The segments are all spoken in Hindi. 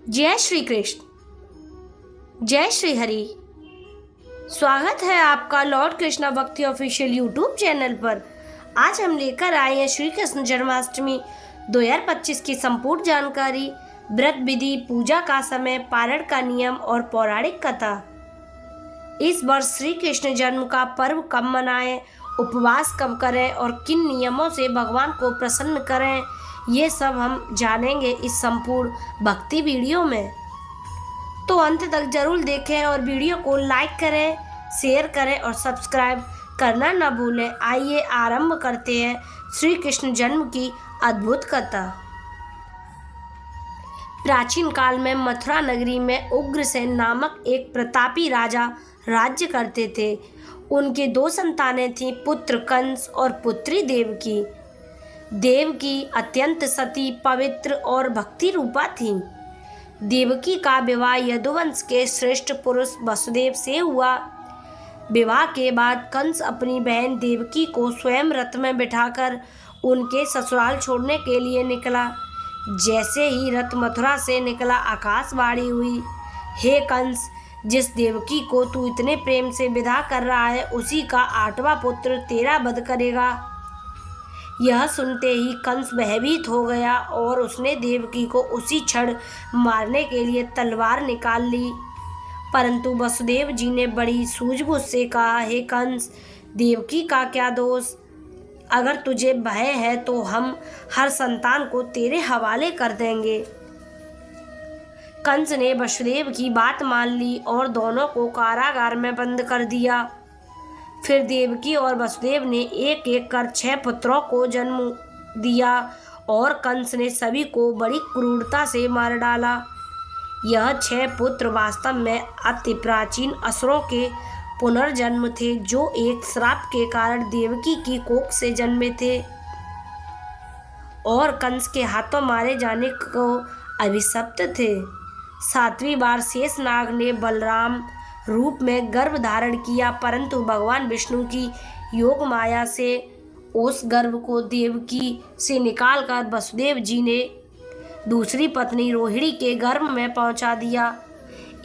जय श्री कृष्ण, जय श्री हरि। स्वागत है आपका लॉर्ड कृष्णा भक्ति ऑफिशियल यूट्यूब चैनल पर। आज हम लेकर आए हैं श्री कृष्ण जन्माष्टमी 2025 की संपूर्ण जानकारी, व्रत विधि, पूजा का समय, पारण का नियम और पौराणिक कथा। इस वर्ष श्री कृष्ण जन्म का पर्व कब मनाएं, उपवास कब करें और किन नियमों से भगवान को प्रसन्न करें, ये सब हम जानेंगे इस संपूर्ण भक्ति वीडियो में। तो अंत तक जरूर देखें और वीडियो को लाइक करें, शेयर करें और सब्सक्राइब करना न भूलें। आइए आरंभ करते हैं श्री कृष्ण जन्म की अद्भुत कथा। प्राचीन काल में मथुरा नगरी में उग्रसेन नामक एक प्रतापी राजा राज्य करते थे। उनके दो संतानें थीं, पुत्र कंस और पुत्री देवकी। देवकी अत्यंत सती, पवित्र और भक्ति रूपा थीं। देवकी का विवाह यदुवंश के श्रेष्ठ पुरुष वसुदेव से हुआ। विवाह के बाद कंस अपनी बहन देवकी को स्वयं रथ में बिठाकर उनके ससुराल छोड़ने के लिए निकला। जैसे ही रथ मथुरा से निकला, आकाशवाणी हुई, हे कंस, जिस देवकी को तू इतने प्रेम से विदा कर रहा है, उसी का 8वां पुत्र तेरा वध करेगा। यह सुनते ही कंस भयभीत हो गया और उसने देवकी को उसी क्षण मारने के लिए तलवार निकाल ली। परंतु वसुदेव जी ने बड़ी सूझबूझ से कहा, हे कंस, देवकी का क्या दोष? अगर तुझे भय है तो हम हर संतान को तेरे हवाले कर देंगे। कंस ने वसुदेव की बात मान ली और दोनों को कारागार में बंद कर दिया। फिर देवकी और वसुदेव ने एक एक कर 6 पुत्रों को जन्म दिया और कंस ने सभी को बड़ी क्रूरता से मार डाला। यह 6 पुत्र वास्तव में अति प्राचीन असुरों के पुनर्जन्म थे, जो एक श्राप के कारण देवकी की कोख से जन्मे थे और कंस के हाथों मारे जाने को अभिशप्त थे। 7वीं बार शेषनाग ने बलराम रूप में गर्भ धारण किया, परंतु भगवान विष्णु की योग माया से उस गर्भ को देवकी से निकालकर वसुदेव जी ने दूसरी पत्नी रोहिणी के गर्भ में पहुंचा दिया।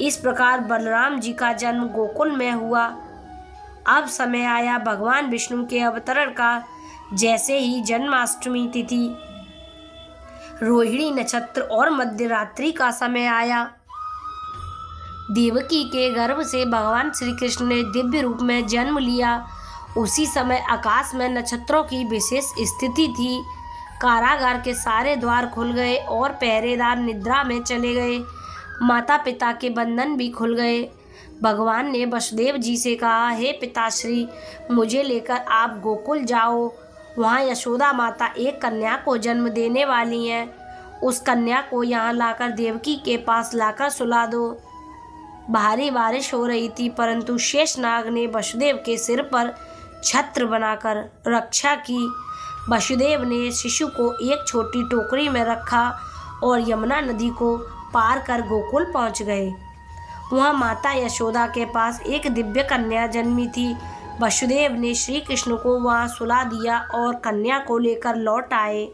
इस प्रकार बलराम जी का जन्म गोकुल में हुआ। अब समय आया भगवान विष्णु के अवतरण का। जैसे ही जन्माष्टमी तिथि, रोहिणी नक्षत्र और मध्यरात्रि का समय आया, देवकी के गर्भ से भगवान श्री कृष्ण ने दिव्य रूप में जन्म लिया। उसी समय आकाश में नक्षत्रों की विशेष स्थिति थी। कारागार के सारे द्वार खुल गए और पहरेदार निद्रा में चले गए। माता पिता के बंधन भी खुल गए। भगवान ने वसुदेव जी से कहा, हे पिताश्री, मुझे लेकर आप गोकुल जाओ। वहाँ यशोदा माता एक कन्या को जन्म देने वाली हैं। उस कन्या को यहाँ लाकर देवकी के पास लाकर सुला दो। भारी बारिश हो रही थी, परंतु शेषनाग ने वसुदेव के सिर पर छत्र बनाकर रक्षा की। वसुदेव ने शिशु को एक छोटी टोकरी में रखा और यमुना नदी को पार कर गोकुल पहुंच गए। वहां माता यशोदा के पास एक दिव्य कन्या जन्मी थी। वसुदेव ने श्री कृष्ण को वहां सुला दिया और कन्या को लेकर लौट आए।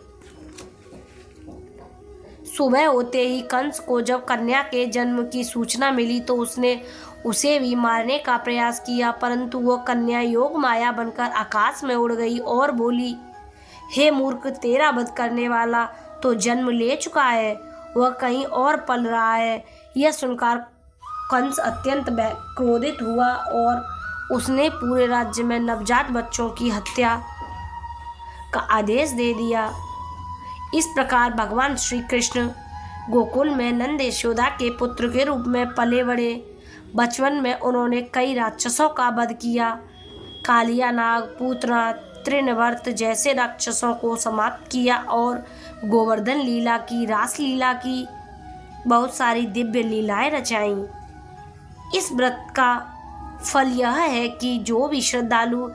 सुबह होते ही कंस को जब कन्या के जन्म की सूचना मिली तो उसने उसे भी मारने का प्रयास किया, परंतु वह कन्या योग माया बनकर आकाश में उड़ गई और बोली, हे मूर्ख, तेरा वध करने वाला तो जन्म ले चुका है, वह कहीं और पल रहा है। यह सुनकर कंस अत्यंत क्रोधित हुआ और उसने पूरे राज्य में नवजात बच्चों की हत्या का आदेश दे दिया। इस प्रकार भगवान श्री कृष्ण गोकुल में नंद यशोदा के पुत्र के रूप में पले बढ़े। बचपन में उन्होंने कई राक्षसों का वध किया। कालिया नाग, पूतना, तृणवर्त जैसे राक्षसों को समाप्त किया और गोवर्धन लीला की, रास लीला की, बहुत सारी दिव्य लीलाएं रचाईं। इस व्रत का फल यह है कि जो भी श्रद्धालु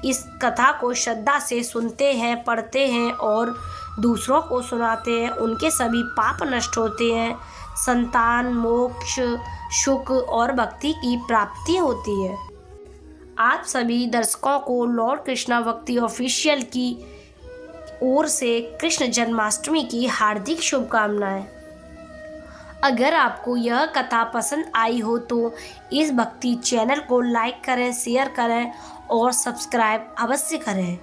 इस कथा को श्रद्धा से सुनते हैं, पढ़ते हैं और दूसरों को सुनाते हैं, उनके सभी पाप नष्ट होते हैं, संतान, मोक्ष, सुख और भक्ति की प्राप्ति होती है। आप सभी दर्शकों को लॉर्ड कृष्णा भक्ति ऑफिशियल की ओर से कृष्ण जन्माष्टमी की हार्दिक शुभकामनाएं। अगर आपको यह कथा पसंद आई हो तो इस भक्ति चैनल को लाइक करें, शेयर करें और सब्सक्राइब अवश्य करें।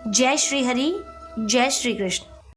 जय श्री हरि, जय श्री कृष्ण।